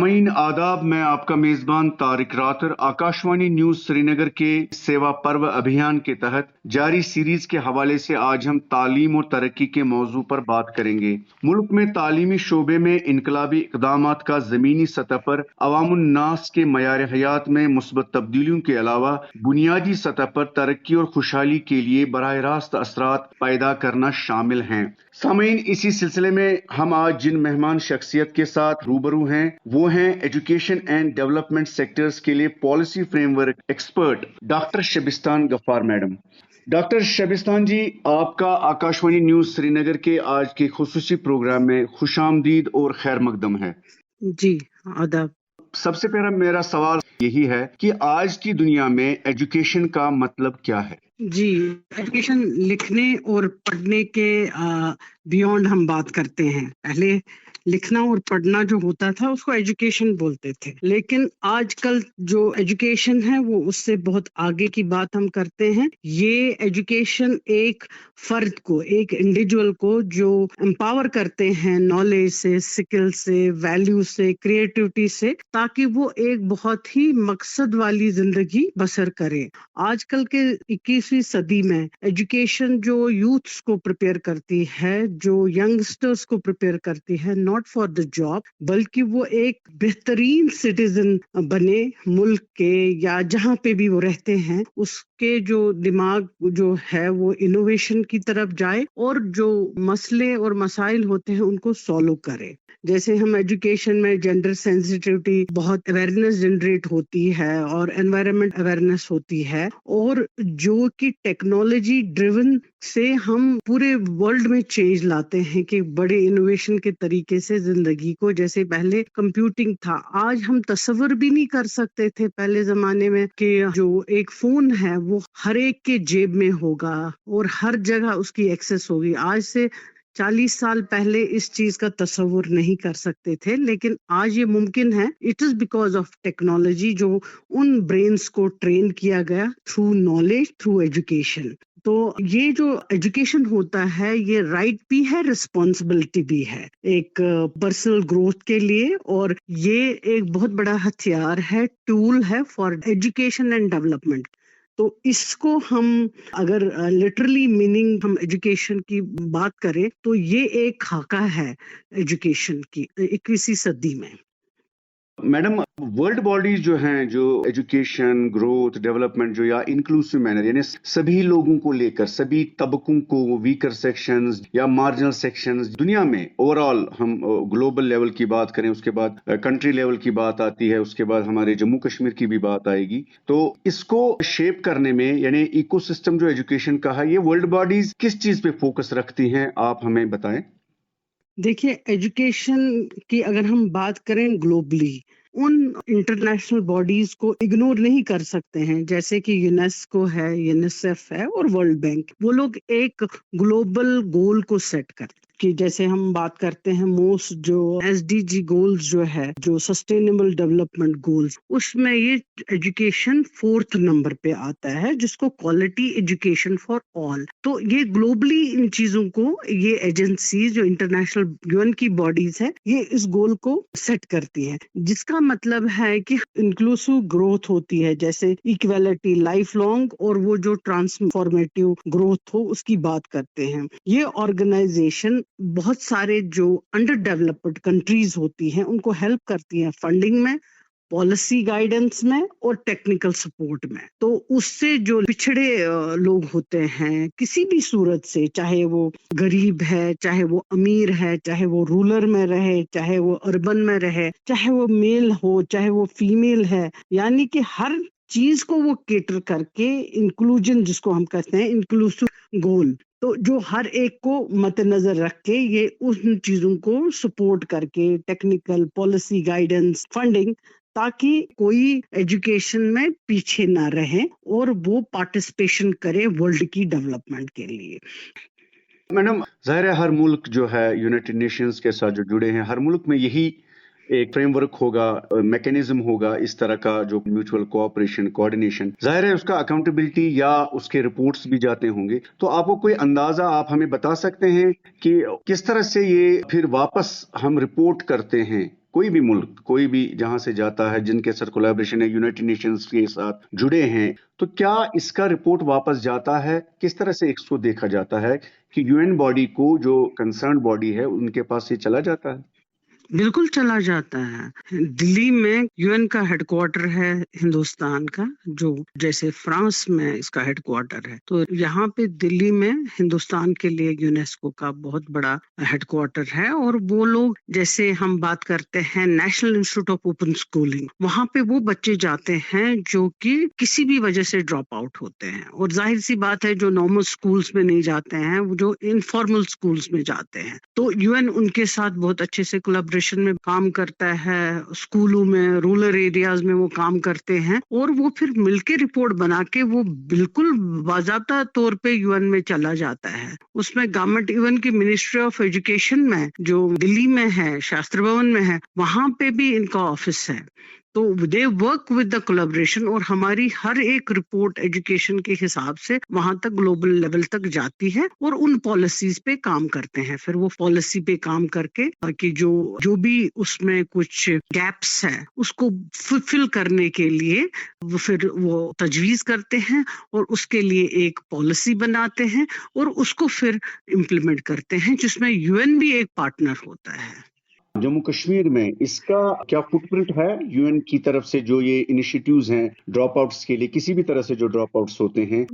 सामीन आदाब, मैं आपका मेजबान तारिक रातर आकाशवाणी न्यूज श्रीनगर के सेवा पर्व अभियान के तहत जारी सीरीज के हवाले से आज हम तालीम और तरक्की के मौजू पर बात करेंगे। मुल्क में तालीमी शोबे में इनकलाबी इकदामात का जमीनी सतह पर अवामुन्नास के मयार हयात में मुस्बत तब्दीलियों के अलावा बुनियादी सतह पर तरक्की और खुशहाली के लिए बराह रास्त असरात पैदा करना शामिल हैं। सामीन, इसी सिलसिले में हम आज जिन मेहमान शख्सियत के साथ रूबरू हैं वो हैं एजुकेशन एंड डेवलपमेंट सेक्टर्स के लिए policy framework expert doctor Shabistan Gaffar madam. Doctor Shabistan ji, आपका आकाशवाणी न्यूज श्रीनगर के आज के खुसूसी प्रोग्राम में खुशामदीद और खैर मकदम है। जी, आदाब। सबसे पहला मेरा सवाल यही है कि आज की दुनिया में एजुकेशन का मतलब क्या है? जी, एजुकेशन लिखने और पढ़ने के बियॉन्ड हम बात करते हैं। पहले लिखना और पढ़ना जो होता था उसको एजुकेशन बोलते थे, लेकिन आजकल जो एजुकेशन है वो उससे बहुत आगे की बात हम करते हैं। ये एजुकेशन एक फर्द को, एक इंडिविजुअल को जो एम्पावर करते हैं नॉलेज से, स्किल से, वैल्यू से, क्रिएटिविटी से, ताकि वो एक बहुत ही मकसद वाली जिंदगी बसर करे। आजकल के 21वीं सदी में एजुकेशन जो यूथ्स को प्रिपेयर करती है, जो यंगस्टर्स को प्रिपेयर करती है, नॉट फॉर द जॉब, बल्कि वो एक बेहतरीन सिटीजन बने मुल्क के या जहाँ पे भी वो रहते हैं, उसके जो दिमाग जो है वो इनोवेशन की तरफ जाए और जो मसले और मसाइल होते हैं उनको सॉल्व करे। जैसे हम एजुकेशन में जेंडर सेंसिटिविटी बहुत अवेयरनेस जनरेट होती है और एनवायरनमेंट अवेयरनेस होती है, और जो कि टेक्नोलॉजी ड्रिवन से हम पूरे वर्ल्ड में चेंज लाते हैं कि बड़े इनोवेशन के तरीके से जिंदगी को, जैसे पहले कंप्यूटिंग था, आज हम तस्वर भी नहीं कर सकते थे पहले जमाने में कि जो एक फोन है वो हर एक के जेब में होगा और हर जगह उसकी एक्सेस होगी। आज से 40 साल पहले इस चीज का तस्वुर नहीं कर सकते थे, लेकिन आज ये मुमकिन है। It is because of technology, जो उन ब्रेन्स को ट्रेन किया गया थ्रू नॉलेज, थ्रू एजुकेशन। तो ये जो एजुकेशन होता है ये राइट भी है, रिस्पॉन्सिबिलिटी भी है एक पर्सनल ग्रोथ के लिए, और ये एक बहुत बड़ा हथियार है, टूल है फॉर एजुकेशन एंड डेवलपमेंट। तो इसको हम अगर लिटरली मीनिंग हम एजुकेशन की बात करें तो ये एक खाका है एजुकेशन की 21वीं सदी में। मैडम, वर्ल्ड बॉडीज जो हैं, जो एजुकेशन, ग्रोथ, डेवलपमेंट जो या इंक्लूसिव मैनर यानी सभी लोगों को लेकर, सभी तबकों को, वीकर सेक्शंस या मार्जिनल सेक्शंस, दुनिया में ओवरऑल हम ग्लोबल लेवल की बात करें, उसके बाद कंट्री लेवल की बात आती है, उसके बाद हमारे जम्मू कश्मीर की भी बात आएगी। तो इसको शेप करने में यानी इकोसिस्टम जो एजुकेशन का है, ये वर्ल्ड बॉडीज किस चीज पे फोकस रखती हैं, आप हमें बताएं। देखिए, एजुकेशन की अगर हम बात करें ग्लोबली, उन इंटरनेशनल बॉडीज को इग्नोर नहीं कर सकते हैं, जैसे कि यूनेस्को है, यूनिसेफ है और वर्ल्ड बैंक। वो लोग एक ग्लोबल गोल को सेट करते कि जैसे हम बात करते हैं मोस्ट जो एसडीजी गोल्स जो है, जो सस्टेनेबल डेवलपमेंट गोल्स, उसमें ये एजुकेशन 4th नंबर पे आता है, जिसको क्वालिटी एजुकेशन फॉर ऑल। तो ये ग्लोबली इन चीजों को ये एजेंसी जो इंटरनेशनल यूएन की बॉडीज है, ये इस गोल को सेट करती है, जिसका मतलब है कि इंक्लूसिव ग्रोथ होती है, जैसे इक्वालिटी, लाइफ लॉन्ग, और वो जो ट्रांसफॉर्मेटिव ग्रोथ हो उसकी बात करते हैं। ये ऑर्गेनाइजेशन बहुत सारे जो अंडर डेवलप्ड कंट्रीज होती हैं उनको हेल्प करती हैं फंडिंग में, पॉलिसी गाइडेंस में और टेक्निकल सपोर्ट में। तो उससे जो पिछड़े लोग होते हैं किसी भी सूरत से, चाहे वो गरीब है, चाहे वो अमीर है, चाहे वो रूरल में रहे, चाहे वो अर्बन में रहे, चाहे वो मेल हो, चाहे वो फीमेल है, यानी कि हर चीज को वो केटर करके इंक्लूजन, जिसको हम कहते हैं इंक्लूसिव गोल, तो जो हर एक को मद्देनजर रख के ये उन चीजों को सपोर्ट करके, टेक्निकल, पॉलिसी गाइडेंस, फंडिंग, ताकि कोई एजुकेशन में पीछे ना रहे और वो पार्टिसिपेशन करे वर्ल्ड की डेवलपमेंट के लिए। मैडम, जाहिर है हर मुल्क जो है यूनाइटेड नेशंस के साथ जो जुड़े हैं, हर मुल्क में यही एक फ्रेमवर्क होगा, मैकेनिज्म होगा, इस तरह का जो म्यूचुअल कोऑपरेशन, कोऑर्डिनेशन, जाहिर है उसका अकाउंटेबिलिटी या उसके रिपोर्ट्स भी जाते होंगे। तो आपको कोई अंदाजा आप हमें बता सकते हैं कि किस तरह से ये फिर वापस हम रिपोर्ट करते हैं कोई भी मुल्क, कोई भी जहां से जाता है, जिनके साथ कोलैबोरेशन है, यूनाइटेड नेशंस के साथ जुड़े हैं, तो क्या इसका रिपोर्ट वापस जाता है? किस तरह से इसको देखा जाता है कि यूएन बॉडी को, जो कंसर्न बॉडी है, उनके पास ये चला जाता है? बिल्कुल चला जाता है। दिल्ली में यूएन का हेडक्वार्टर है हिंदुस्तान का, जो जैसे फ्रांस में इसका हेडक्वार्टर है, तो यहाँ पे दिल्ली में हिंदुस्तान के लिए यूनेस्को का बहुत बड़ा हेडक्वार्टर है। और वो लोग, जैसे हम बात करते हैं national institute of open schooling, वहाँ पे वो बच्चे जाते हैं जो कि किसी भी वजह से ड्रॉप आउट होते हैं। और जाहिर सी बात है, जो नॉर्मल स्कूल्स में नहीं जाते हैं, वो जो इनफॉर्मल स्कूल्स में जाते हैं, तो यूएन उनके साथ बहुत अच्छे से कोलैबोरेशन में काम करता है। स्कूलों में, रूरल एरियाज में वो काम करते हैं, और वो फिर मिलके रिपोर्ट बना के वो बिल्कुल बाज़ाब्ता तौर पे यूएन में चला जाता है। उसमें गवर्नमेंट, इवन की मिनिस्ट्री ऑफ एजुकेशन में, जो दिल्ली में है, शास्त्री भवन में है, वहां पे भी इनका ऑफिस है। तो they work with the collaboration, और हमारी हर एक रिपोर्ट एजुकेशन के हिसाब से वहां तक, ग्लोबल लेवल तक जाती है, और उन पॉलिसीज पे काम करते हैं। फिर वो पॉलिसी पे काम करके, ताकि जो भी उसमें कुछ गैप्स है उसको फुलफिल करने के लिए फिर वो तजवीज करते हैं, और उसके लिए एक पॉलिसी बनाते हैं, और उसको फिर इम्प्लीमेंट करते हैं, जिसमें यूएन भी एक पार्टनर होता है। जम्मू कश्मीर में इसका क्या फुटप्रिंट है यूएन की तरफ से? जो ये इनिशिएटिव्स हैं ड्रॉप आउट्स के लिए, किसी भी तरह से जो ड्रॉप आउट्स होते हैं,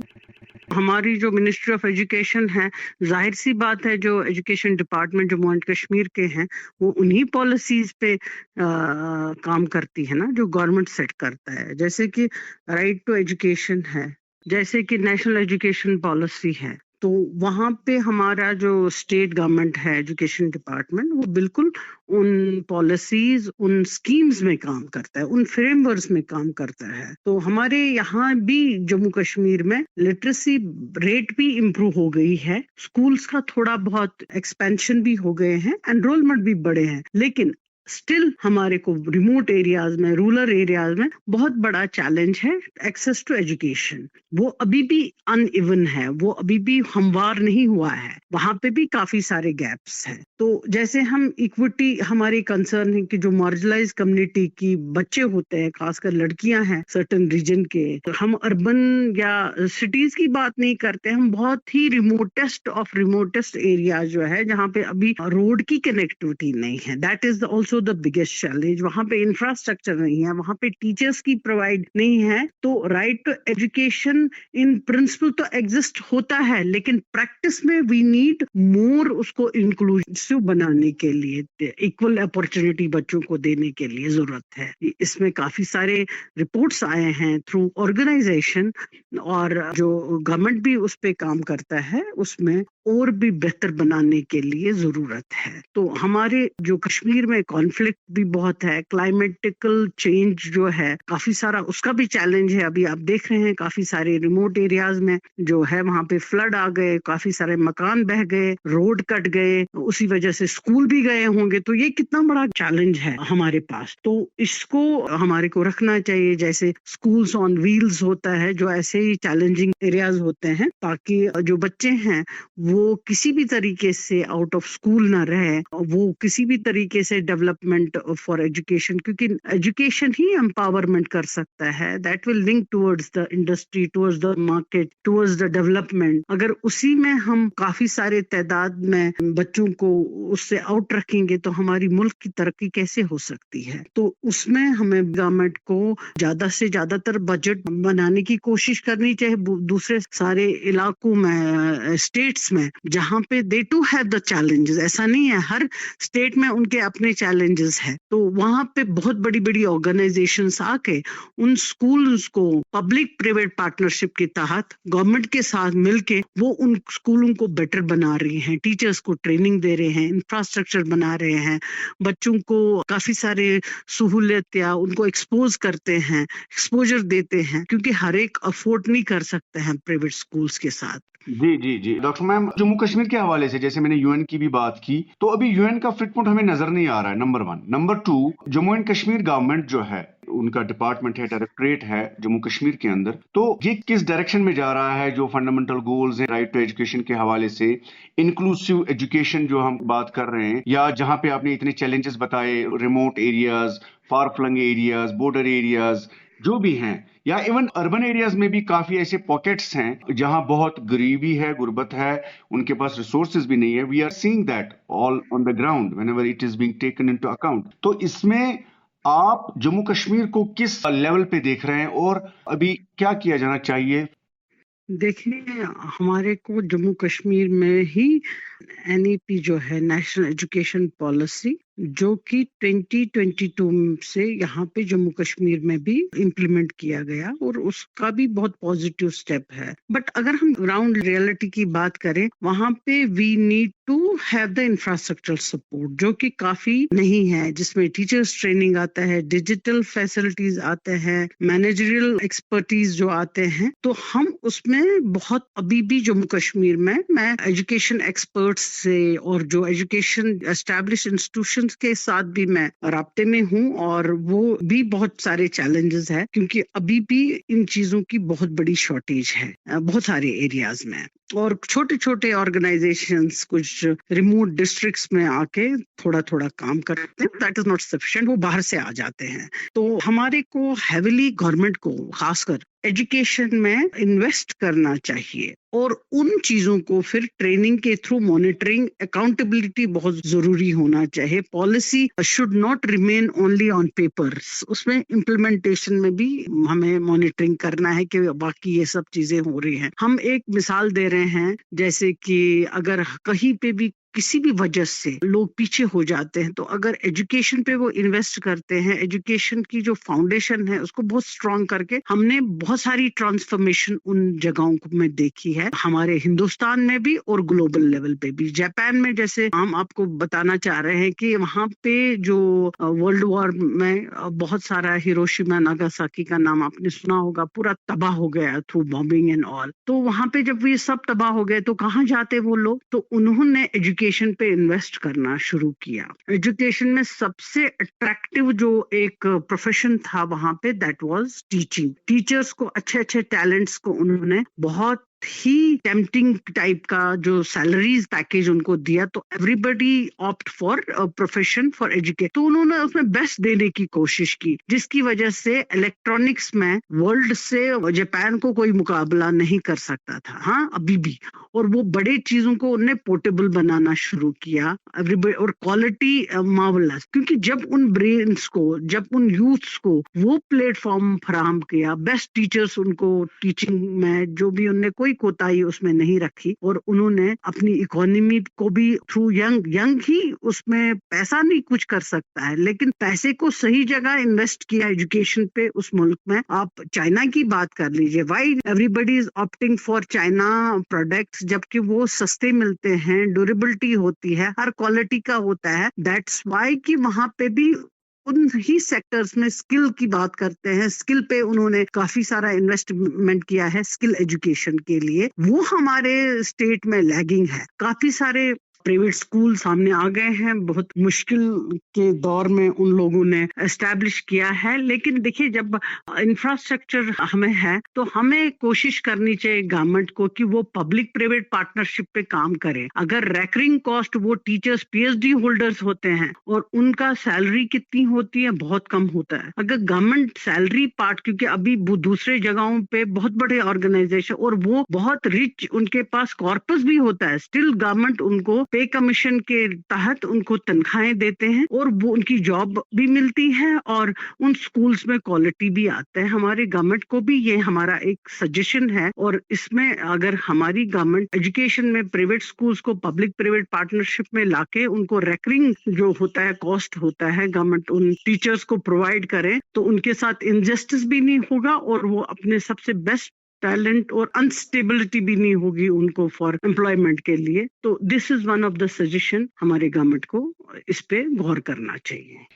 हमारी जो मिनिस्ट्री ऑफ एजुकेशन है, जाहिर सी बात है, जो education department Jammu and Kashmir के हैं, वो उन्हीं पॉलिसीज पे काम करती है ना, जो गवर्नमेंट सेट करता है। जैसे कि राइट टू एजुकेशन है, जैसे कि नेशनल एजुकेशन पॉलिसी है, तो वहां पे हमारा जो स्टेट गवर्नमेंट है, एजुकेशन डिपार्टमेंट, वो बिल्कुल उन पॉलिसीज, उन स्कीम्स में काम करता है, उन फ्रेमवर्क्स में काम करता है। तो हमारे यहाँ भी जम्मू कश्मीर में लिटरेसी रेट भी इम्प्रूव हो गई है, स्कूल्स का थोड़ा बहुत एक्सपेंशन भी हो गए हैं, एनरोलमेंट भी बढ़े हैं, लेकिन स्टिल हमारे को रिमोट एरियाज में, रूरल एरियाज में बहुत बड़ा चैलेंज है एक्सेस टू एजुकेशन। वो अभी भी अनइवन है, वो अभी भी हमवार नहीं हुआ है, वहां पे भी काफी सारे गैप्स हैं। तो जैसे हम इक्विटी, हमारी कंसर्न है कि जो मार्जिनलाइज कम्युनिटी की बच्चे होते हैं, खासकर लड़कियां हैं सर्टेन रीजन के, तो हम अर्बन या सिटीज की बात नहीं करते, हम बहुत ही रिमोटेस्ट ऑफ रिमोटेस्ट एरिया जो है, जहाँ पे अभी रोड की कनेक्टिविटी नहीं है, that is also the biggest challenge. वहां पे इंफ्रास्ट्रक्चर नहीं है, वहां पे टीचर्स की प्रोवाइड नहीं है। तो right to education in principle तो एग्जिस्ट होता है, लेकिन प्रैक्टिस में वी नीड मोर उसको इंक्लूसिव बनाने के लिए, इक्वल अपॉर्चुनिटी बच्चों को देने के लिए जरूरत है। इसमें काफी सारे रिपोर्ट्स आए हैं थ्रू ऑर्गेनाइजेशन, और जो गवर्नमेंट भी उस पे काम करता है, उसमें और भी बेहतर बनाने के लिए जरूरत है। तो हमारे जो कश्मीर में कॉन्फ्लिक्ट भी बहुत है, क्लाइमेटिकल चेंज जो है काफी सारा, उसका भी चैलेंज है। अभी आप देख रहे हैं काफी सारे रिमोट एरियाज में जो है, वहां पे फ्लड आ गए, काफी सारे मकान बह गए, रोड कट गए, उसी वजह से स्कूल भी गए होंगे। तो ये कितना बड़ा चैलेंज है हमारे पास, तो इसको हमारे को रखना चाहिए। जैसे स्कूल्स ऑन व्हील्स होता है, जो ऐसे ही चैलेंजिंग एरियाज होते हैं, ताकि जो बच्चे हैं वो किसी भी तरीके से आउट ऑफ स्कूल ना रहे, वो किसी भी तरीके से डेवलपमेंट फॉर एजुकेशन, क्योंकि एजुकेशन ही एम्पावरमेंट कर सकता है, that will link towards the industry, towards the market, towards the development. अगर उसी में हम काफी सारे तादाद में बच्चों को उससे आउट रखेंगे, तो हमारी मुल्क की तरक्की कैसे हो सकती है? तो उसमें हमें गवर्नमेंट को ज्यादा से ज्यादातर बजट बनाने की कोशिश करनी चाहिए। दूसरे सारे इलाकों में, स्टेट्स में, जहाँ पे दे टू हैव द चैलेंजेस, ऐसा नहीं है, हर स्टेट में उनके अपने चैलेंजेस है, तो वहां पे बहुत बड़ी बड़ी ऑर्गेनाइजेशंस आके उन स्कूल्स को पब्लिक प्राइवेट पार्टनरशिप के तहत गवर्नमेंट के साथ मिलके वो उन स्कूलों को बेटर बना रही हैं, टीचर्स को ट्रेनिंग दे रहे हैं, इंफ्रास्ट्रक्चर बना रहे हैं, बच्चों को काफी सारे सहूलियत या उनको एक्सपोज करते हैं, एक्सपोजर देते हैं, क्योंकि हर एक अफोर्ड नहीं कर सकते हैं प्राइवेट स्कूल्स के साथ। जी जी जी डॉक्टर मैम, जम्मू कश्मीर के हवाले से जैसे मैंने यूएन की भी बात की, तो अभी यूएन का फुटप्रिंट हमें नजर नहीं आ रहा है, number 1। Number 2, Jammu and Kashmir government जो है उनका डिपार्टमेंट है, डायरेक्टरेट है जम्मू कश्मीर के अंदर। तो ये किस डायरेक्शन में जा रहा है जो फंडामेंटल गोल्स हैं राइट टू एजुकेशन के हवाले से, इंक्लूसिव एजुकेशन जो हम बात कर रहे हैं, या जहां पे आपने इतने चैलेंजेस बताए, remote areas, far flung areas, border areas जो भी हैं, या इवन अर्बन एरियाज में भी काफी ऐसे पॉकेट्स हैं जहां बहुत गरीबी है, गुर्बत है, उनके पास रिसोर्सेज भी नहीं है। We are seeing that all on the ground whenever it is being taken into account. तो इसमें आप जम्मू कश्मीर को किस लेवल पे देख रहे हैं और अभी क्या किया जाना चाहिए? देखिए, हमारे को जम्मू कश्मीर में ही एनईपी जो है, नेशनल एजुकेशन पॉलिसी, जो कि 2022 से यहाँ पे जम्मू कश्मीर में भी इम्प्लीमेंट किया गया और उसका भी बहुत पॉजिटिव स्टेप है। बट अगर हम ग्राउंड रियलिटी की बात करें, वहाँ पे we need to have the infrastructural support, जो कि काफी नहीं है, जिसमें टीचर्स ट्रेनिंग आता है, डिजिटल फैसिलिटीज आते हैं, मैनेजरियल एक्सपर्टीज जो आते हैं। तो हम उसमें बहुत अभी भी जम्मू कश्मीर में, मैं एजुकेशन एक्सपर्ट्स से और जो एजुकेशन एस्टैब्लिश इंस्टीट्यूशंस के साथ भी मैं राब्ते में हूँ, और वो भी बहुत सारे चैलेंजेस है, क्योंकि अभी भी इन चीजों की बहुत बड़ी शॉर्टेज है बहुत सारे एरियाज में। और छोटे छोटे ऑर्गेनाइजेशंस कुछ रिमोट डिस्ट्रिक्ट्स में आके थोड़ा थोड़ा काम करते हैं, दैट इज नॉट सफिशिएंट, वो बाहर से आ जाते हैं। तो हमारे को हेविली गवर्नमेंट को खासकर एजुकेशन में इन्वेस्ट करना चाहिए, और उन चीजों को फिर ट्रेनिंग के थ्रू मॉनिटरिंग, अकाउंटेबिलिटी बहुत जरूरी होना चाहिए। Policy should not remain only on paper, उसमें इम्प्लीमेंटेशन में भी हमें मॉनिटरिंग करना है कि बाकी ये सब चीजें हो रही हैं। हम एक मिसाल दे रहे हैं, जैसे कि अगर कहीं पे भी किसी भी वजह से लोग पीछे हो जाते हैं, तो अगर एजुकेशन पे वो इन्वेस्ट करते हैं, एजुकेशन की जो फाउंडेशन है उसको बहुत स्ट्रांग करके, हमने बहुत सारी ट्रांसफॉर्मेशन उन जगहों को में देखी है, हमारे हिंदुस्तान में भी और ग्लोबल लेवल पे भी। जापान में जैसे हम आपको बताना चाह रहे हैं कि वहाँ पे जो वर्ल्ड वॉर में बहुत सारा हिरोशिमा नागासाकी का नाम आपने सुना होगा, पूरा तबाह हो गया थ्रू बॉम्बिंग एंड ऑल। तो वहाँ पे जब ये सब तबाह हो गए तो कहाँ जाते वो लोग? तो उन्होंने एजुकेशन पे इन्वेस्ट करना शुरू किया। एजुकेशन में सबसे अट्रैक्टिव जो एक प्रोफेशन था वहां पे, दैट वाज टीचिंग। टीचर्स को अच्छे अच्छे टैलेंट्स को उन्होंने बहुत ही टेम्पटिंग टाइप का जो सैलरीज पैकेज उनको दिया, तो everybody opt for profession for education. तो उन्होंने उसमें बेस्ट देने की कोशिश की, जिसकी वजह से इलेक्ट्रॉनिक्स में वर्ल्ड से जापान को कोई मुकाबला नहीं कर सकता था, हाँ अभी भी। और वो बड़े चीजों को उन्हें पोर्टेबल बनाना शुरू किया, और क्वालिटी मार्वलस, क्योंकि जब उन ब्रेन्स को, जब उन यूथ्स को वो प्लेटफॉर्म फराहम किया, बेस्ट टीचर्स उनको टीचिंग में, जो भी उन्हें कोई कोताही उसमें नहीं रखी, और उन्होंने अपनी इकोनॉमी को भी थ्रू यंग ही, उसमें पैसा नहीं कुछ कर सकता है, लेकिन पैसे को सही जगह इन्वेस्ट किया एजुकेशन पे उस मुल्क में। आप चाइना की बात कर लीजिए, why everybody is opting for China products, जबकि वो सस्ते मिलते हैं, ड्यूरेबिलिटी होती है, हर क्वालिटी का होता है। दैट्स व्हाई कि वहां पे भी उन ही सेक्टर्स में स्किल की बात करते हैं, स्किल पे उन्होंने काफी सारा इन्वेस्टमेंट किया है स्किल एजुकेशन के लिए। वो हमारे स्टेट में लैगिंग है। काफी सारे प्राइवेट स्कूल सामने आ गए हैं, बहुत मुश्किल के दौर में उन लोगों ने एस्टैब्लिश किया है। लेकिन देखिए, जब इंफ्रास्ट्रक्चर हमें है तो हमें कोशिश करनी चाहिए गवर्नमेंट को कि वो पब्लिक प्राइवेट पार्टनरशिप पे काम करे। अगर रेकरिंग कॉस्ट, वो टीचर्स पीएचडी होल्डर्स होते हैं और उनका सैलरी कितनी होती है, बहुत कम होता है। अगर गवर्नमेंट सैलरी पार्ट, क्योंकि अभी दूसरे जगहों पे बहुत बड़े ऑर्गेनाइजेशन और वो बहुत रिच, उनके पास कॉर्पस भी होता है, स्टिल गवर्नमेंट उनको पे कमीशन के तहत उनको तनख्वाहें देते हैं, और वो उनकी जॉब भी मिलती है, और उन स्कूल्स में क्वालिटी भी आता है। हमारे गवर्नमेंट को भी ये हमारा एक सजेशन है, और इसमें अगर हमारी गवर्नमेंट एजुकेशन में प्राइवेट स्कूल्स को पब्लिक प्राइवेट पार्टनरशिप में लाके उनको रेकरिंग जो होता है, कॉस्ट होता है, गवर्नमेंट उन टीचर्स को प्रोवाइड करे, तो उनके साथ इनजस्टिस भी नहीं होगा, और वो अपने सबसे बेस्ट टैलेंट, और अनस्टेबिलिटी भी नहीं होगी उनको फॉर एम्प्लॉयमेंट के लिए। तो this is one of the suggestion, हमारे गवर्नमेंट को इस पे गौर करना चाहिए।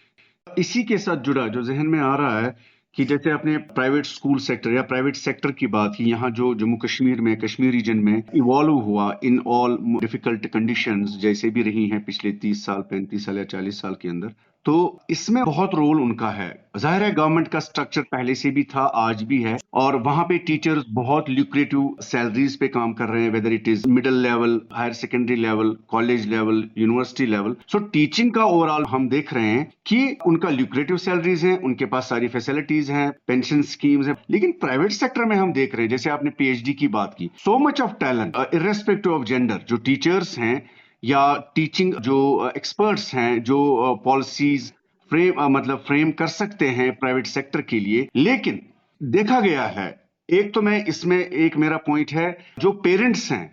इसी के साथ जुड़ा जो जहन में आ रहा है कि जैसे आपने प्राइवेट स्कूल सेक्टर या प्राइवेट सेक्टर की बात की, यहाँ जो जम्मू कश्मीर में, कश्मीर रीजन में इवॉल्व हुआ इन ऑल डिफिकल्ट कंडीशंस जैसे भी रही हैं पिछले 30 साल, 35 साल या 40 साल के अंदर, तो इसमें बहुत रोल उनका है। जाहिर है गवर्नमेंट का स्ट्रक्चर पहले से भी था, आज भी है, और वहां पे टीचर्स बहुत ल्यूक्रेटिव सैलरीज पे काम कर रहे हैं, whether it is middle level, higher secondary level, college level, university level. So teaching का ओवरऑल हम देख रहे हैं कि उनका ल्यूक्रेटिव सैलरीज हैं, उनके पास सारी फैसिलिटीज हैं, पेंशन स्कीम्स हैं। लेकिन प्राइवेट सेक्टर में हम देख रहे हैं, जैसे आपने पीएचडी की बात की, so much of talent irrespective of gender, जो टीचर्स हैं या टीचिंग जो एक्सपर्ट्स हैं, जो पॉलिसीज फ्रेम कर सकते हैं प्राइवेट सेक्टर के लिए। लेकिन देखा गया है, एक तो मैं इसमें एक मेरा पॉइंट है, जो पेरेंट्स हैं,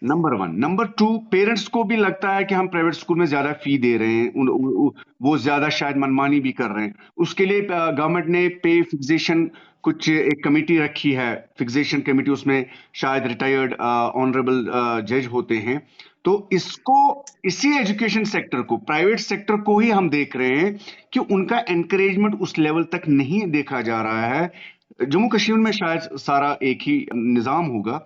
number one, number two, parents को भी लगता है कि हम प्राइवेट स्कूल में ज्यादा फी दे रहे हैं, वो ज्यादा शायद मनमानी भी कर रहे हैं। उसके लिए गवर्नमेंट ने पे फिक्सेशन कुछ एक कमेटी रखी है, फिक्सेशन कमेटी, उसमें शायद रिटायर्ड ऑनरेबल जज होते हैं। तो इसको, इसी एजुकेशन सेक्टर को, प्राइवेट सेक्टर को ही हम देख रहे हैं कि उनका एनकरेजमेंट उस लेवल तक नहीं देखा जा रहा है। जम्मू कश्मीर में शायद सारा एक ही निजाम होगा,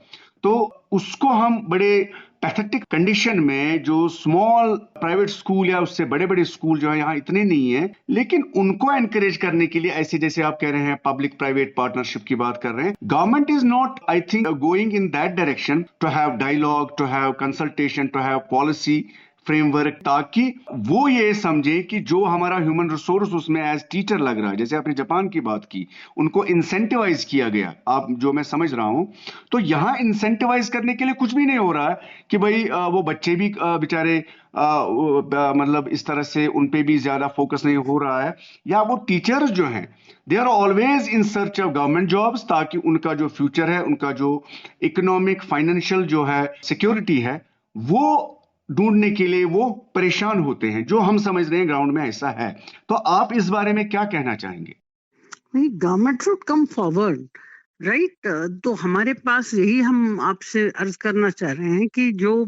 तो उसको हम बड़े पैथेटिक कंडीशन में, जो स्मॉल प्राइवेट स्कूल या उससे बड़े बड़े स्कूल जो है यहाँ इतने नहीं है, लेकिन उनको एनकरेज करने के लिए ऐसे जैसे आप कह रहे हैं पब्लिक प्राइवेट पार्टनरशिप की बात कर रहे हैं, government is not, I think, going in that direction to have dialogue, to have consultation, to have policy framework, ताकि वो ये समझे कि जो हमारा ह्यूमन रिसोर्स उसमें एज टीचर लग रहा है, जैसे आपने जापान की बात की, उनको इंसेंटिवाइज किया गया, आप जो मैं समझ रहा हूं, तो यहां इंसेंटिवाइज करने के लिए कुछ भी नहीं हो रहा है कि भाई वो बच्चे भी बेचारे मतलब इस तरह से उन पे भी ज्यादा फोकस नहीं हो रहा है, या वो टीचर्स जो हैं they are always in search of government jobs, ताकि उनका जो फ्यूचर है, उनका जो इकोनॉमिक फाइनेंशियल जो है सिक्योरिटी है, वो ढूंढने के लिए वो परेशान होते हैं, जो हम समझ रहे हैं ग्राउंड में ऐसा है। तो आप इस बारे में क्या कहना चाहेंगे? Government should come forward, right. तो हमारे पास यही हम आपसे अर्ज करना चाह रहे हैं कि जो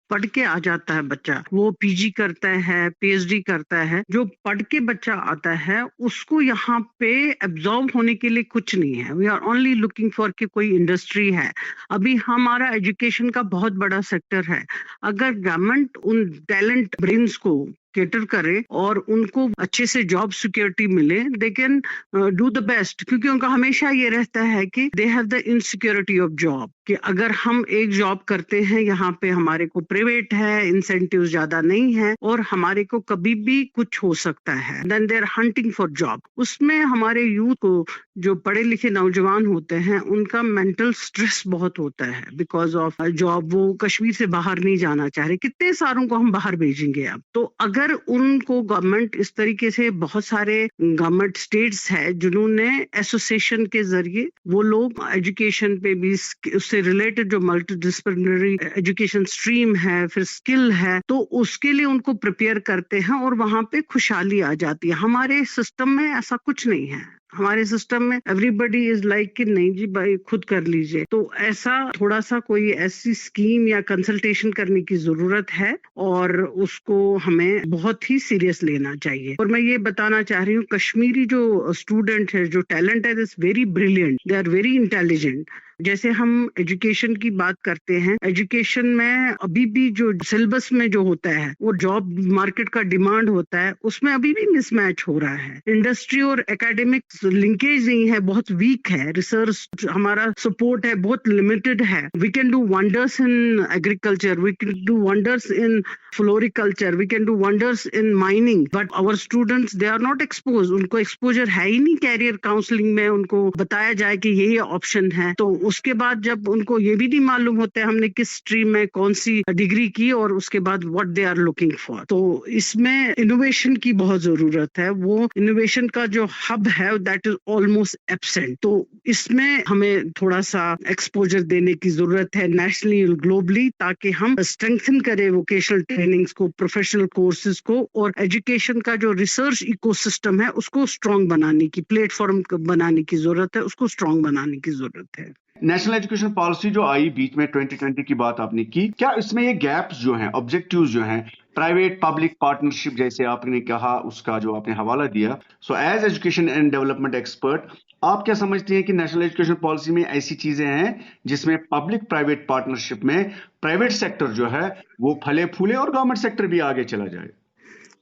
पढ़ के आ जाता है बच्चा, वो पीजी करता है, पीएचडी करता है, जो पढ़ के बच्चा आता है उसको यहाँ पे एब्जॉर्ब होने के लिए कुछ नहीं है। We are only looking for कि कोई इंडस्ट्री है। अभी हमारा एजुकेशन का बहुत बड़ा सेक्टर है। अगर गवर्नमेंट उन टैलेंट ब्रेन्स को केटर करे और उनको अच्छे से जॉब सिक्योरिटी मिले, they can do the best. क्योंकि उनका हमेशा ये रहता है कि they have the insecurity of job, कि अगर हम एक जॉब करते हैं यहाँ पे, हमारे को प्राइवेट है, इंसेंटिव ज्यादा नहीं है और हमारे को कभी भी कुछ हो सकता है, then they are hunting for job. उसमें हमारे यूथ को, जो पढ़े लिखे नौजवान होते हैं, उनका मेंटल स्ट्रेस बहुत होता है बिकॉज ऑफ जॉब। वो कश्मीर से बाहर नहीं जाना चाह रहे, कितने सारों को हम बाहर भेजेंगे अब। तो अगर उनको गवर्नमेंट इस तरीके से, बहुत सारे गवर्नमेंट स्टेट्स है जिन्होंने एसोसिएशन के जरिए वो लोग एजुकेशन पे भी, उससे रिलेटेड जो मल्टी डिसिप्लिनरी एजुकेशन स्ट्रीम है, फिर स्किल है, तो उसके लिए उनको प्रिपेयर करते हैं और वहां पे खुशहाली आ जाती है। हमारे सिस्टम में ऐसा कुछ नहीं है। हमारे सिस्टम में एवरीबडी इज लाइक कि नहीं जी भाई खुद कर लीजिए। तो ऐसा थोड़ा सा कोई ऐसी स्कीम या कंसल्टेशन करने की जरूरत है और उसको हमें बहुत ही सीरियस लेना चाहिए। और मैं ये बताना चाह रही हूँ, कश्मीरी जो स्टूडेंट है, जो टैलेंट है, this very brilliant, they are very intelligent. जैसे हम एजुकेशन की बात करते हैं, एजुकेशन में अभी भी जो सिलेबस में जो होता है, वो जॉब मार्केट का डिमांड होता है, उसमें अभी भी मिसमैच हो रहा है। इंडस्ट्री और एकेडमिक लिंकेज नहीं है, बहुत वीक है। रिसर्च हमारा सपोर्ट है, बहुत लिमिटेड है। We can do wonders in agriculture, we can do wonders in floriculture, we can do wonders in mining, but our students they are not expose. उनको exposure है ही नहीं। कैरियर काउंसलिंग में उनको बताया जाए कि यही ऑप्शन है, तो उसके बाद जब उनको ये भी नहीं मालूम होता है हमने किस स्ट्रीम में कौन सी डिग्री की और उसके बाद what they are looking for. तो इसमें इनोवेशन की बहुत जरूरत है। वो इनोवेशन का जो हब है दैट इज ऑलमोस्ट एब्सेंट। तो इसमें हमें थोड़ा सा एक्सपोजर देने की जरूरत है नेशनली, ग्लोबली, ताकि हम स्ट्रेंथन करें वोकेशनल ट्रेनिंग्स को, प्रोफेशनल कोर्सेज को, और एजुकेशन का जो रिसर्च इकोसिस्टम है उसको स्ट्रांग बनाने की, प्लेटफॉर्म बनाने की जरूरत है, उसको स्ट्रांग बनाने की जरूरत है। नेशनल एजुकेशन पॉलिसी जो आई बीच में 2020 की बात आपने की, क्या इसमें ये गैप्स जो हैं, ऑब्जेक्टिव्स जो हैं, प्राइवेट पब्लिक पार्टनरशिप जैसे आपने कहा, उसका जो आपने हवाला दिया, so as education and development expert, आप क्या समझते हैं कि नेशनल एजुकेशन पॉलिसी में ऐसी चीजें हैं जिसमें पब्लिक प्राइवेट पार्टनरशिप में प्राइवेट सेक्टर जो है वो फले फूले और गवर्नमेंट सेक्टर भी आगे चला जाए?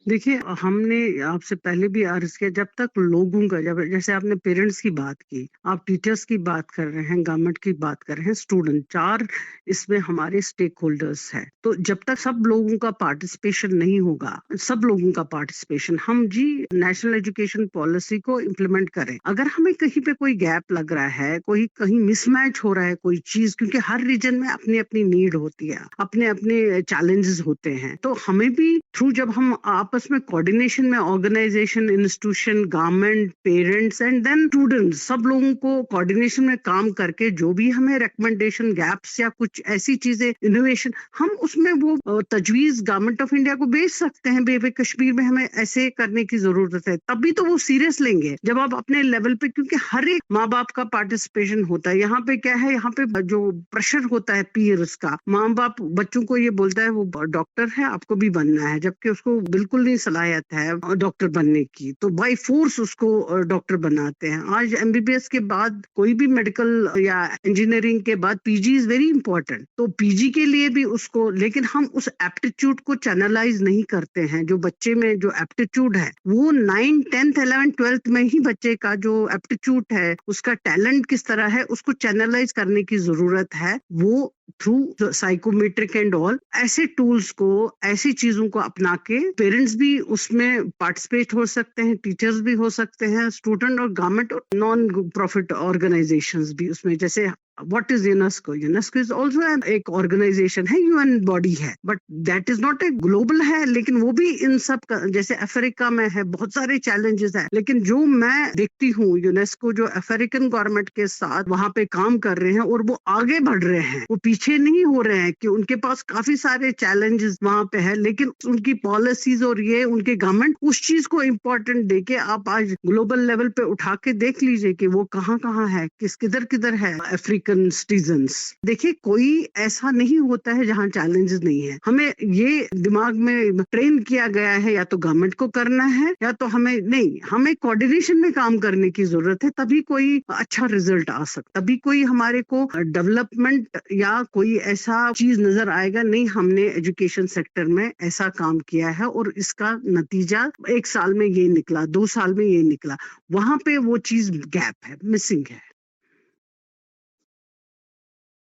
देखिए, हमने आपसे पहले भी अर्ज किया, जब तक लोगों का, जब जैसे आपने पेरेंट्स की बात की, आप टीचर्स की बात कर रहे हैं, गवर्नमेंट की बात कर रहे हैं, स्टूडेंट, 4 इसमें हमारे स्टेक होल्डर्स है। तो जब तक सब लोगों का पार्टिसिपेशन नहीं होगा, सब लोगों का पार्टिसिपेशन, हम जी नेशनल एजुकेशन पॉलिसी को इम्प्लीमेंट करें। अगर हमें कहीं पे कोई गैप लग रहा है, कोई कहीं मिसमैच हो रहा है कोई चीज, क्योंकि हर रीजन में अपनी अपनी नीड होती है, अपने अपने चैलेंजेस होते हैं, तो हमें भी थ्रू, जब हम आपस में कोऑर्डिनेशन में, organisation, institution, government, parents and then students, सब लोगों को कोऑर्डिनेशन में काम करके जो भी हमें रिकमेंडेशन, गैप्स या कुछ ऐसी चीजें, इनोवेशन, हम उसमें वो तजवीज गवर्नमेंट ऑफ इंडिया को भेज सकते हैं। बेबे कश्मीर में हमें ऐसे करने की जरूरत है, तभी तो वो सीरियस लेंगे जब आप अपने लेवल पे, क्योंकि हर एक माँ बाप का पार्टिसिपेशन होता है। यहाँ पे क्या है, यहाँ पे जो प्रेशर होता है पीयर्स का, माँ बाप बच्चों को ये बोलता है वो डॉक्टर है, आपको भी बनना है, जबकि उसको बिल्कुल नहीं सलाहियत है डॉक्टर बनने की, तो बाय फोर्स उसको डॉक्टर बनाते हैं। आज एमबीबीएस के बाद, कोई भी मेडिकल या इंजीनियरिंग के बाद पीजी इज वेरी इंपॉर्टेंट, तो पीजी के लिए भी उसको, लेकिन हम उस एप्टीट्यूड को चैनलाइज नहीं करते हैं। जो बच्चे में जो एप्टीट्यूड है, वो 9, 10th, 11th, 12th में ही बच्चे का जो एप्टीट्यूड है, उसका टैलेंट किस तरह है, उसको चैनलाइज करने की जरूरत है। वो थ्रू साइकोमेट्रिक एंड ऑल, ऐसे टूल्स को, ऐसी चीजों को अपना के पेरेंट्स भी उसमें पार्टिसिपेट हो सकते हैं, टीचर्स भी हो सकते हैं, स्टूडेंट और गवर्नमेंट और नॉन प्रॉफिट ऑर्गेनाइजेशंस भी उसमें। जैसे what is UNESCO? UNESCO is also एक ऑर्गेनाइजेशन है, यूएन बॉडी है, but that is not a global है, लेकिन वो भी इन सब का, जैसे अफ्रीका में है, बहुत सारे चैलेंजेस है, लेकिन जो मैं देखती हूँ, यूनेस्को जो अफ्रीकन गवर्नमेंट के साथ वहां पे काम कर रहे हैं और वो आगे बढ़ रहे हैं, वो पीछे नहीं हो रहे हैं, कि उनके पास काफी सारे चैलेंजेस वहां पे है, लेकिन उनकी पॉलिसीज और ये उनके गवर्नमेंट उस चीज को इम्पोर्टेंट देके, आप आज ग्लोबल लेवल पे उठा के देख लीजिए कि वो कहाँ कहाँ है, किधर किधर है अफ्रीकन सिटीजन्स। देखिए, कोई ऐसा नहीं होता है जहाँ चैलेंजेस नहीं है। हमें ये दिमाग में ट्रेन किया गया है, या तो गवर्नमेंट को करना है, या तो हमें कोऑर्डिनेशन में काम करने की जरूरत है, तभी कोई अच्छा रिजल्ट आ सकता, तभी कोई हमारे को डेवलपमेंट या कोई ऐसा चीज नजर आएगा। नहीं, हमने एजुकेशन सेक्टर में ऐसा काम किया है और इसका नतीजा 1 साल में ये निकला, 2 साल में ये निकला, वहां पे वो चीज गैप है, मिसिंग है।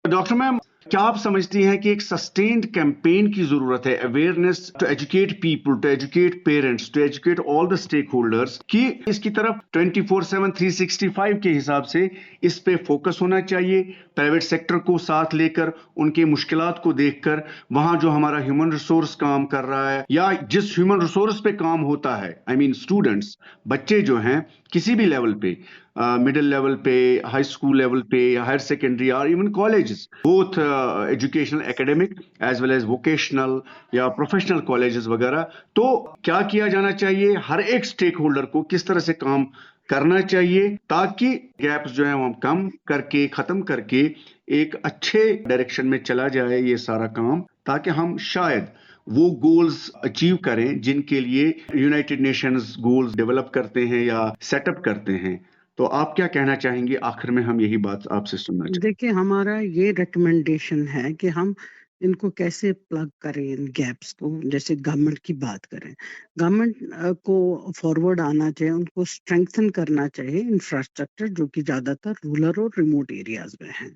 डॉक्टर मैम, क्या आप समझती हैं कि एक सस्टेन्ड कैंपेन की जरूरत है, awareness to educate people, to educate parents, to educate all the stakeholders, कि इसकी तरफ 24/7 365 के हिसाब से इस पे फोकस होना चाहिए, प्राइवेट सेक्टर को साथ लेकर, उनके मुश्किलात को देखकर, वहां जो हमारा ह्यूमन रिसोर्स काम कर रहा है, या जिस ह्यूमन रिसोर्स पे काम होता है, आई मीन स्टूडेंट्स, बच्चे जो हैं किसी भी लेवल पे, मिडिल लेवल पे, हाई स्कूल लेवल पे, या हायर सेकेंडरी, और even colleges, both educational, academic as well as vocational या प्रोफेशनल कॉलेजेस वगैरह, तो क्या किया जाना चाहिए? हर एक स्टेक होल्डर को किस तरह से काम करना चाहिए ताकि गैप्स जो है वो हम कम करके, खत्म करके एक अच्छे डायरेक्शन में चला जाए ये सारा काम, ताकि हम शायद वो गोल्स अचीव करें जिनके लिए यूनाइटेड नेशंस गोल्स डेवलप करते हैं या सेटअप करते हैं। तो आप क्या कहना चाहेंगे? आखिर में हम यही बात आपसे सुनना चाहेंगे। देखिए, हमारा ये रिकमेंडेशन है कि हम इनको कैसे प्लग करें, इन गैप्स को। जैसे गवर्नमेंट की बात करें, गवर्नमेंट को फॉरवर्ड आना चाहिए, उनको स्ट्रेंथन करना चाहिए इंफ्रास्ट्रक्चर, जो कि ज्यादातर रूरल और रिमोट एरियाज में है,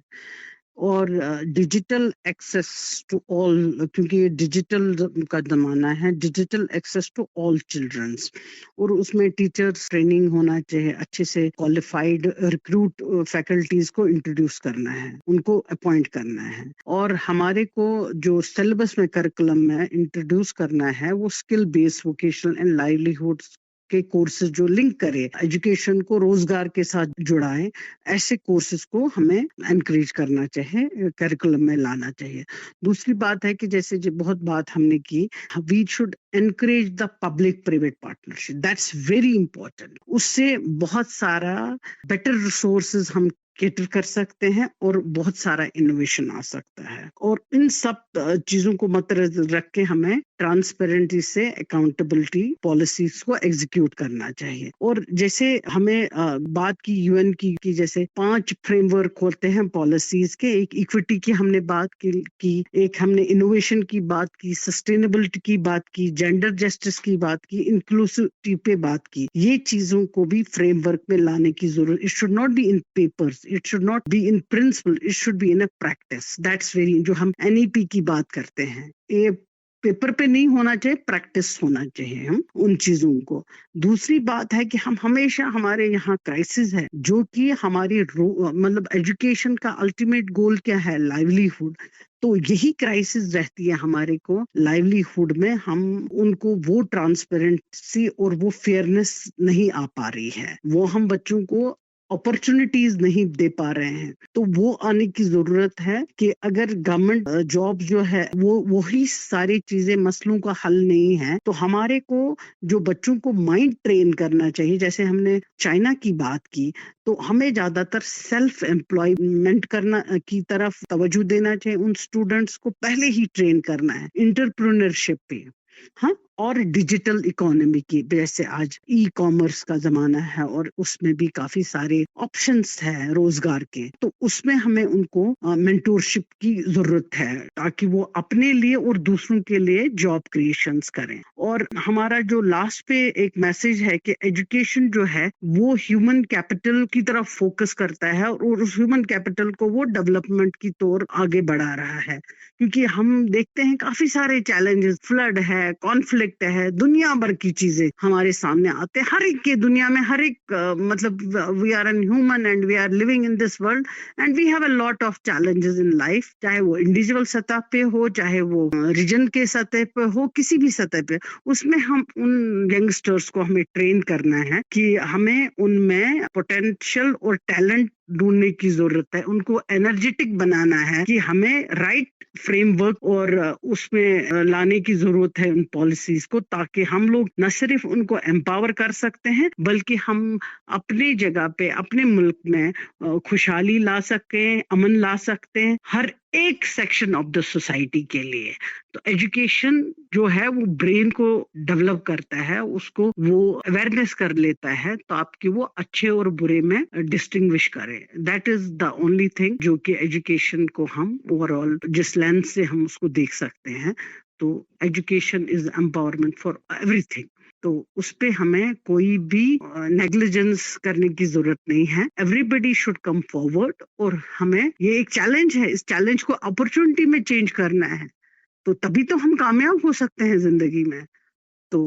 और डिजिटल एक्सेस टू ऑल, क्योंकि ये डिजिटल का जमाना है, digital access to all childrens, और उसमें टीचर्स ट्रेनिंग होना चाहिए, अच्छे से क्वालिफाइड रिक्रूट फैकल्टीज को इंट्रोड्यूस करना है, उनको अपॉइंट करना है, और हमारे को जो सिलेबस में, करिकुलम में इंट्रोड्यूस करना है, वो skill based vocational and livelihoods के कोर्सेज जो लिंक करे, एजुकेशन को रोजगार के साथ जुड़ाएं, ऐसे कोर्सेज को हमें एनकरेज करना चाहिए, करिकुलम में लाना चाहिए। दूसरी बात है कि जैसे जो बहुत बात हमने की, we should encourage the public private partnership, that's very important. उससे बहुत सारा बेटर रिसोर्सेज हम कैटर कर सकते हैं और बहुत सारा इनोवेशन आ सकता है, और इन सब चीजों को मद्देनजर रख के हमें ट्रांसपेरेंसी से अकाउंटेबिलिटी पॉलिसीज को एग्जीक्यूट करना चाहिए। और जैसे हमें बात की यूएन की जैसे 5 फ्रेमवर्क होते हैं पॉलिसीज के, एक इक्विटी की हमने बात की, एक हमने इनोवेशन की बात की, सस्टेनेबिलिटी की बात की, जेंडर जस्टिस की बात की, इंक्लूसिविटी पे बात की। ये चीजों को भी फ्रेमवर्क में लाने की जरूरत। It should not be in papers, it should not be in principle, it should be in a practice. That's very, जो हम एनईपी की बात करते हैं, ये पेपर पे नहीं होना चाहिए, प्रैक्टिस होना चाहिए हम उन चीजों को। दूसरी बात है कि हम हमेशा, हमारे यहाँ क्राइसिस है जो कि हमारी मतलब एजुकेशन का अल्टीमेट गोल क्या है, लाइवलीहुड। तो यही क्राइसिस रहती है हमारे को लाइवलीहुड में, हम उनको वो ट्रांसपेरेंसी और वो फेयरनेस नहीं आ पा रही है, वो हम बच्चों को अपॉर्चुनिटीज नहीं दे पा रहे हैं। तो वो आने की जरूरत है कि अगर गवर्नमेंट जॉब जो है वो वही सारी चीजें मसलों का हल नहीं है, तो हमारे को जो बच्चों को माइंड ट्रेन करना चाहिए, जैसे हमने चाइना की बात की, तो हमें ज्यादातर सेल्फ एम्प्लॉयमेंट करना की तरफ तवज्जो देना चाहिए। उन स्टूडेंट्स को पहले ही ट्रेन करना है एंटरप्रेन्योरशिप पे, हाँ, और डिजिटल इकोनॉमी की। जैसे आज ई कॉमर्स का जमाना है और उसमें भी काफी सारे ऑप्शंस है रोजगार के, तो उसमें हमें उनको मेंटोरशिप की जरूरत है ताकि वो अपने लिए और दूसरों के लिए जॉब क्रिएशंस करें। और हमारा जो लास्ट पे एक मैसेज है कि एजुकेशन जो है वो ह्यूमन कैपिटल की तरफ फोकस करता है और उस ह्यूमन कैपिटल को वो डेवलपमेंट की तौर आगे बढ़ा रहा है। क्योंकि हम देखते हैं काफी सारे चैलेंजेस, फ्लड है, कॉन्फ्लिक्ट है, दुनिया भर की चीजें हमारे सामने आते हैं। हर एक के दुनिया में हर एक मतलब we are an human and we are living in this world and we have a lot of challenges in life, चाहे वो इंडिविजुअल सतह पे हो, चाहे वो रीजन के सतह पे हो, किसी भी सतह पे। उसमें हम उन यंगस्टर्स को हमें ट्रेन करना है कि हमें उनमें पोटेंशियल और टैलेंट ढूंढने की जरूरत है, उनको एनर्जेटिक बनाना है कि हमें राइट फ्रेमवर्क और उसमें लाने की जरूरत है उन पॉलिसीज को, ताकि हम लोग न सिर्फ उनको एम्पावर कर सकते हैं बल्कि हम अपनी जगह पे, अपने मुल्क में खुशहाली ला सकें, अमन ला सकते हैं हर एक सेक्शन ऑफ द सोसाइटी के लिए। तो एजुकेशन जो है वो ब्रेन को डेवलप करता है, उसको वो अवेयरनेस कर लेता है, तो आपकी वो अच्छे और बुरे में डिस्टिंग्विश करे। That is the only thing जो कि एजुकेशन को हम ओवरऑल जिस लेंस से हम उसको देख सकते हैं। तो education is empowerment for everything. तो उस पे हमें कोई भी नेग्लिजेंस करने की जरूरत नहीं है। एवरीबडी शुड कम फॉरवर्ड और हमें ये एक चैलेंज है, इस चैलेंज को अपॉर्चुनिटी में चेंज करना है, तो तभी तो हम कामयाब हो सकते हैं जिंदगी में। तो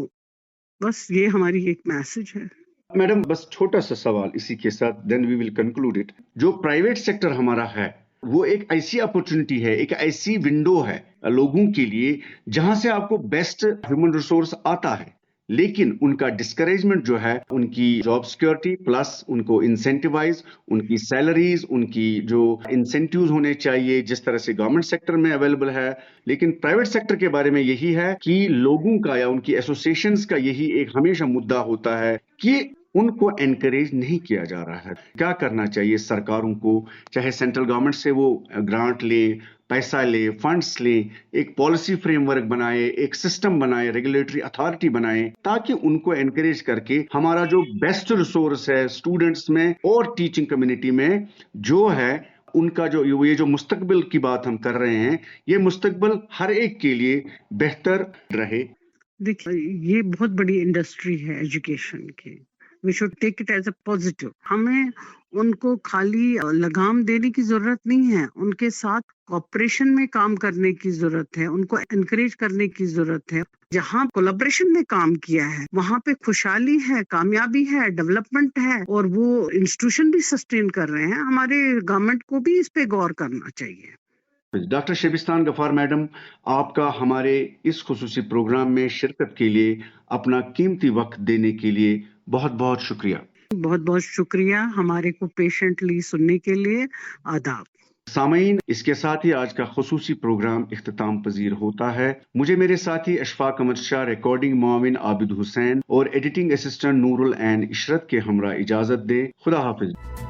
बस ये हमारी एक मैसेज है। मैडम, बस छोटा सा सवाल इसी के साथ, then we will conclude it. जो प्राइवेट सेक्टर हमारा है वो एक ऐसी अपॉर्चुनिटी है, एक ऐसी विंडो है लोगों के लिए जहां से आपको बेस्ट ह्यूमन रिसोर्स आता है, लेकिन उनका डिस्करेजमेंट जो है, उनकी जॉब सिक्योरिटी प्लस उनको इंसेंटिवाइज, उनकी सैलरीज, उनकी जो इंसेंटिव्स होने चाहिए जिस तरह से गवर्नमेंट सेक्टर में अवेलेबल है, लेकिन प्राइवेट सेक्टर के बारे में यही है कि लोगों का या उनकी एसोसिएशंस का यही एक हमेशा मुद्दा होता है कि उनको एनकरेज नहीं किया जा रहा है। क्या करना चाहिए सरकारों को, चाहे सेंट्रल गवर्नमेंट से वो ग्रांट ले, पैसा ले, फंड्स ले, एक पॉलिसी फ्रेमवर्क बनाए, एक सिस्टम बनाए, रेगुलेटरी अथॉरिटी बनाए, ताकि उनको एनकरेज करके हमारा जो बेस्ट रिसोर्स है स्टूडेंट्स में और टीचिंग कम्युनिटी में जो है, उनका जो ये जो मुस्तकबिल की बात हम कर रहे हैं, ये मुस्तकबिल हर एक के लिए बेहतर रहे। देखिए, ये बहुत बड़ी इंडस्ट्री है एजुकेशन की। We should take it as a positive. हमें उनको खाली लगाम देने की जरूरत नहीं है, उनके साथ कॉपरेशन में काम करने की जरूरत है, उनको एनकरेज करने की जरूरत है। जहाँ कोलैबोरेशन में काम किया है वहां पे खुशहाली है, कामयाबी है, डेवलपमेंट है और वो इंस्टीट्यूशन भी सस्टेन कर रहे हैं। हमारे गवर्नमेंट को भी इस पे गौर करना चाहिए। डॉक्टर शबिस्तान गफार मैडम, आपका हमारे इस खुसूसी प्रोग्राम में शिरकत के लिए, अपना कीमती वक्त देने के लिए बहुत बहुत शुक्रिया। बहुत बहुत शुक्रिया हमारे को पेशेंटली सुनने के लिए। आदाब। सामीन, इसके साथ ही आज का खुसूसी प्रोग्राम इख्तिताम पजीर होता है। मुझे मेरे साथी अशफाक अहमद शाह, रिकॉर्डिंग मुआविन आबिद हुसैन और एडिटिंग असिस्टेंट नूरुल ऐन इशरत के हमरा इजाजत दें। खुदा हाफिज।